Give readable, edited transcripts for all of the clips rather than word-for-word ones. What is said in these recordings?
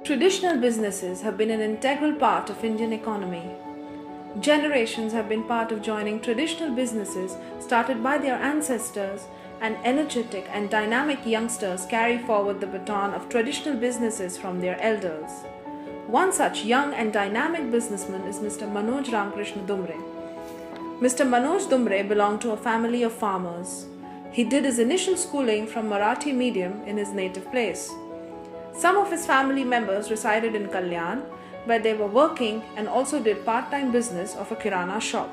Traditional businesses have been an integral part of Indian economy. Generations have been part of joining traditional businesses started by their ancestors, and energetic and dynamic youngsters carry forward the baton of traditional businesses from their elders. One such young and dynamic businessman is Mr. Manoj Ramkrishna Dumre. Mr. Manoj Dumre belonged to a family of farmers. He did his initial schooling from Marathi medium in his native place. Some of his family members resided in Kalyan, where they were working and also did part-time business of a kirana shop.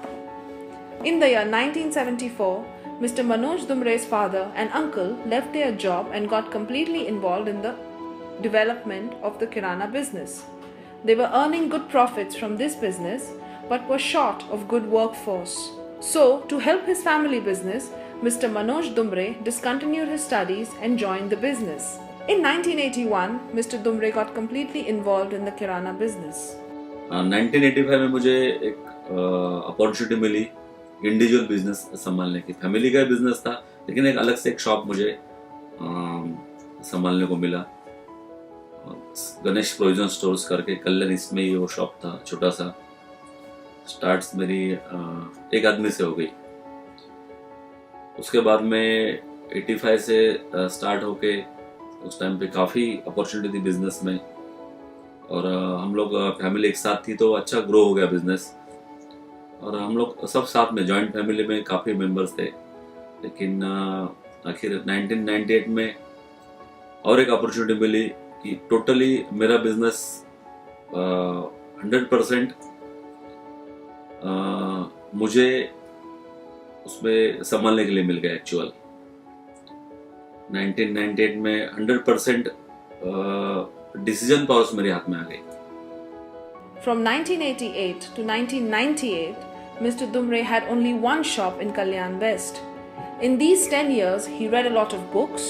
In the year 1974, Mr. Manoj Dumre's father and uncle left their job and got completely involved in the development of the kirana business. They were earning good profits from this business, but were short of good workforce. So, to help his family business, Mr. Manoj Dumre discontinued his studies and joined the business. In 1981, Mr. Dumre got completely involved in the kirana business. 1985 में मुझे एक opportunity मिली individual business संभालने की। Family का business था, लेकिन एक अलग से एक शॉप मुझे संभालने को मिला। गणेश प्रोविजन स्टोर्स करके कल्याण, इसमें ही वो शॉप था, छोटा सा। स्टार्ट्स मेरी एक आदमी से हो गई। उसके बाद में 85 से स्टार्ट होके उस टाइम पे काफ़ी अपॉर्चुनिटी थी बिजनेस में, और हम लोग फैमिली एक साथ थी तो अच्छा ग्रो हो गया बिजनेस। और हम लोग सब साथ में, जॉइंट फैमिली में काफ़ी मेंबर्स थे। लेकिन आखिर 1998 में और एक अपॉर्चुनिटी मिली कि टोटली मेरा बिजनेस 100% मुझे उसमें संभालने के लिए मिल गया। एक्चुअल 1998 में 100% डिसीजन पावर्स मेरे हाथ में आ गई। From 1988 to 1998, Mr. Dumre had only one shop in Kalyan West. In these 10 years, he read a lot of books,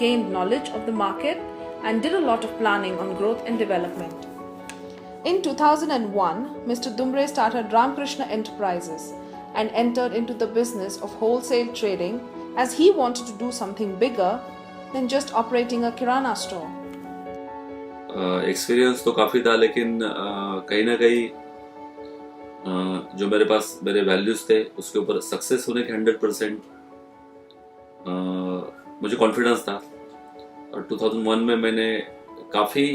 gained knowledge of the market, and did a lot of planning on growth and development. In 2001, Mr. Dumre started Ramkrishna Enterprises and entered into the business of wholesale trading, as he wanted to do something bigger than just operating a kirana store. Experience तो काफ़ी था, लेकिन कहीं ना कहीं जो मेरे पास मेरे वैल्यूज थे उसके ऊपर सक्सेस होने के 100% मुझे कॉन्फिडेंस था। और 2001 में मैंने काफ़ी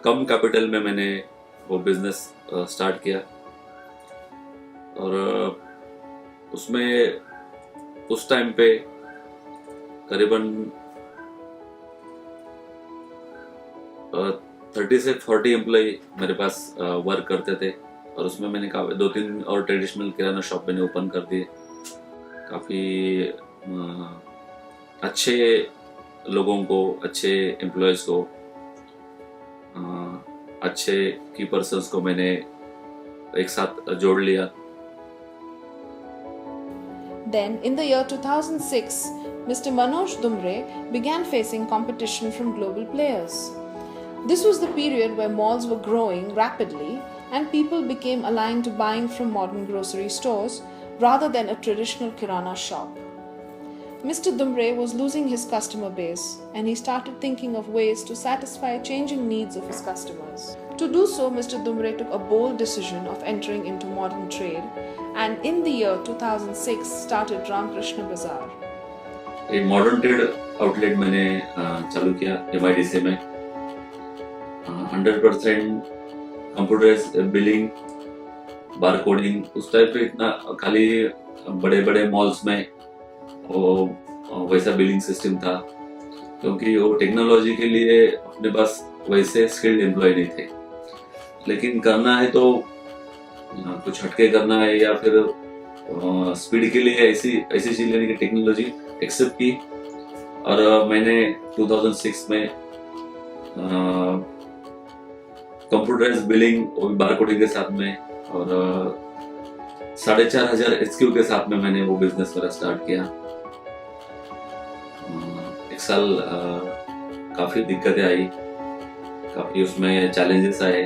कम कैपिटल में मैंने वो बिजनेस स्टार्ट किया। और उसमें उस टाइम पे करीबन 30 से 40 एम्प्लॉय मेरे पास वर्क करते थे। और उसमें मैंने 2-3 और ट्रेडिशनल किराना शॉप मैंने ओपन कर दिए। काफ़ी अच्छे लोगों को, अच्छे एम्प्लॉयज़ को, अच्छे की पर्सन्स को मैंने एक साथ जोड़ लिया। Then, in the year 2006, Mr. Manoj Dumre began facing competition from global players. This was the period where malls were growing rapidly and people became aligned to buying from modern grocery stores rather than a traditional kirana shop. Mr. Dumre was losing his customer base, and he started thinking of ways to satisfy changing needs of his customers. To do so, Mr. Dumre took a bold decision of entering into modern trade, and in the year 2006 started Ramkrishna Bazaar. एक modern trade outlet मैंने चालू किया MIDC में। 100% computerised billing, बार coding. उस type पे इतना खाली बड़े बड़े मॉल्स में वो वैसा बिलिंग सिस्टम था, क्योंकि वो टेक्नोलॉजी के लिए अपने पास वैसे स्किल्ड एम्प्लॉय नहीं थे। लेकिन करना है तो कुछ हटके करना है, या फिर स्पीड के लिए ऐसी चीज लेने की टेक्नोलॉजी एक्सेप्ट की। और मैंने 2006 में कंप्यूटराइज्ड बिलिंग और बारकोडिंग के साथ में और 4,500 SKU के साथ में मैंने वो बिजनेस मेरा स्टार्ट किया। एक साल काफ़ी दिक्कतें आई, काफ़ी उसमें चैलेंजेस आए,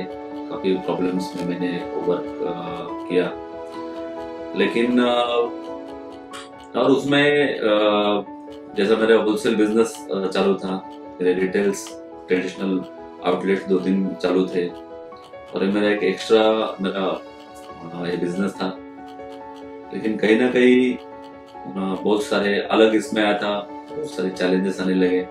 काफ़ी प्रॉब्लम्स में मैंने ओवर किया। लेकिन और उसमें जैसा मेरा होलसेल बिजनेस चालू था, मेरे रिटेल्स ट्रेडिशनल आउटलेट 2-3 चालू थे और ये मेरा एक एक्स्ट्रा ये बिजनेस था, लेकिन कहीं ना कहीं बहुत सारे अलग इसमें आया था, बहुत सारे चैलेंजेस आने लगे।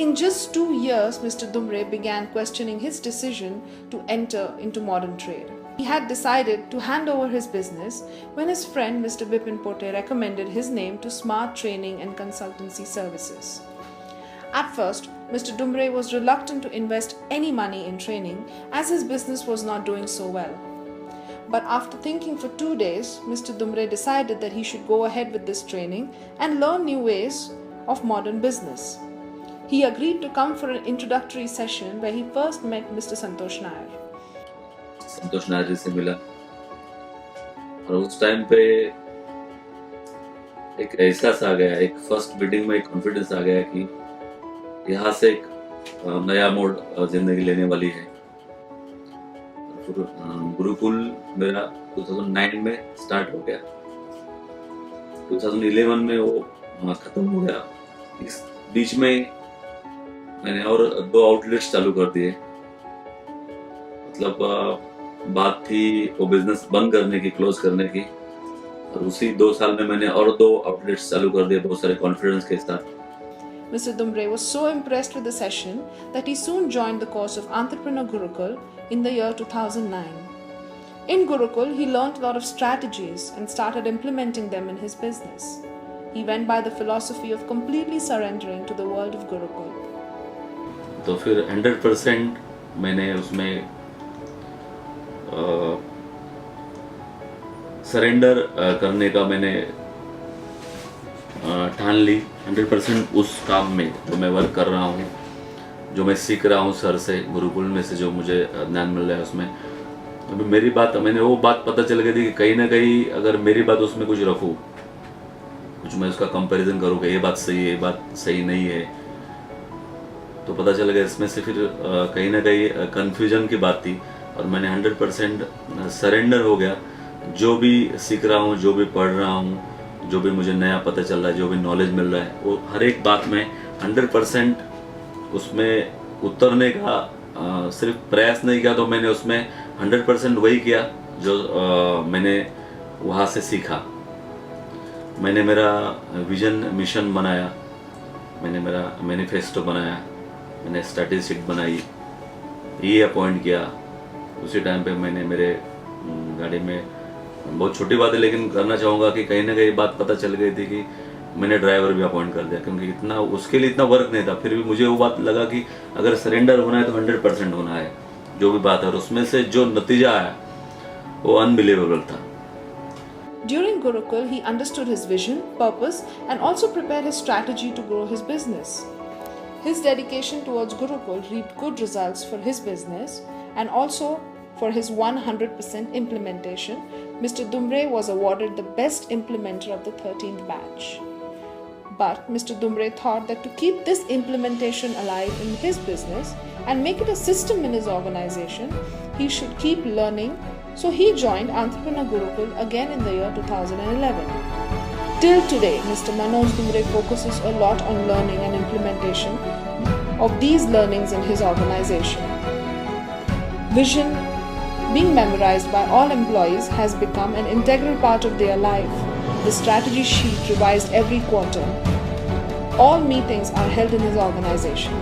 In just 2 years, Mr. Dumre began questioning his decision to enter into modern trade. He had decided to hand over his business when his friend Mr. Vipin Pote recommended his name to Smart Training and Consultancy Services. At first, Mr. Dumre was reluctant to invest any money in training as his business was not doing so well. But after thinking for 2 days, Mr. Dumre decided that he should go ahead with this training and learn new ways of modern business. He agreed to come for an introductory session where he first met Mr. Santosh Nair. संतोष नायर जी से मिला और उस time पे एक एहसास आ गया, एक first meeting में एक कॉन्फिडेंस आ गया कि यहाँ से एक नया मोड़ जिंदगी लेने वाली है। गुरुकुल मेरा 2009 में स्टार्ट हो गया, 2011 में वो खत्म हो गया। इस बीच में मैंने और 2 आउटलेट्स चालू कर दिए, मतलब बात थी वो बिजनेस बंद करने की, क्लोज करने की, और उसी 2 साल में मैंने और 2 आउटलेट्स चालू कर दिए बहुत सारे कॉन्फिडेंस के साथ। Mr. Dumre was so impressed with the session that he soon joined the course of Entrepreneur Gurukul in the year 2009. In Gurukul, he learned a lot of strategies and started implementing them in his business. He went by the philosophy of completely surrendering to the world of Gurukul. तो फिर 100% मैंने उसमें surrender करने का मैंने ठान ली। 100% उस काम में जो मैं वर्क कर रहा हूँ, जो मैं सीख रहा हूँ सर से, गुरुकुल में से जो मुझे ज्ञान मिल रहा है उसमें, अभी मेरी बात, मैंने वो बात पता चल गई थी कि कहीं ना कहीं अगर मेरी बात उसमें कुछ रखूँ, कुछ मैं उसका कंपैरिजन करूँ कि ये बात सही है, ये बात सही नहीं है, तो पता चल गया इसमें से फिर कहीं ना कहीं कन्फ्यूजन की बात थी और मैंने 100% सरेंडर हो गया। जो भी सीख रहा हूँ, जो भी पढ़ रहा हूँ, जो भी मुझे नया पता चल रहा है, जो भी नॉलेज मिल रहा है, वो हर एक बात में 100% उसमें उतरने का सिर्फ प्रयास नहीं किया, तो मैंने उसमें 100% वही किया जो मैंने वहाँ से सीखा। मैंने मेरा विजन मिशन बनाया, मैंने मेरा मैनिफेस्टो बनाया, मैंने स्ट्रैटेजिक बनाई, ये अपॉइंट किया। उसी टाइम पे मैंने मेरे गाड़ी में, बहुत छोटी बात है लेकिन करना चाहूँगा कि कहीं ना कहीं बात पता चल गई थी कि मैंने ड्राइवर भी अपॉइंट कर दिया, क्योंकि इतना उसके लिए इतना वर्क नहीं था। फिर भी मुझे वो बात लगा कि अगर सरेंडर होना है तो 100% होना है जो भी बात है, और उसमें से जो नतीजा आया वो अनबिलीवेबल था। During Gurukul, he understood his vision, purpose, and also prepared his strategy to grow his business. His dedication towards Gurukul reaped good results for his business and also for his 100% implementation. Mr. Dumre was awarded the best implementer of the 13th batch. But Mr. Dumre thought that to keep this implementation alive in his business and make it a system in his organization, he should keep learning. So he joined Entrepreneur Gurukul again in the year 2011. Till today, Mr. Manoj Dumre focuses a lot on learning and implementation of these learnings in his organization. Vision, being memorized by all employees, has become an integral part of their life. The strategy sheet revised every quarter. All meetings are held in his organization.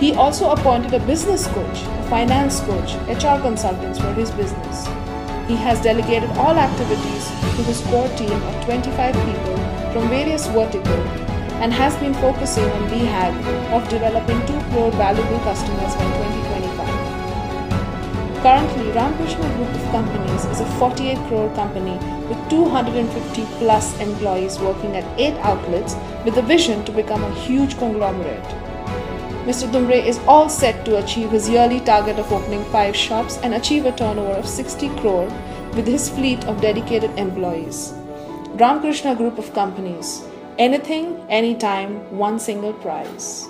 He also appointed a business coach, a finance coach, HR consultants for his business. He has delegated all activities to his core team of 25 people from various verticals and has been focusing on BHAG of developing 2 crore valuable customers by 2025. Currently, Ramkrishna Group of Companies is a 48 crore company with 250 plus employees working at 8 outlets with a vision to become a huge conglomerate. Mr. Dumre is all set to achieve his yearly target of opening 5 shops and achieve a turnover of 60 crore with his fleet of dedicated employees. Ramkrishna Group of Companies. Anything, anytime, one single prize.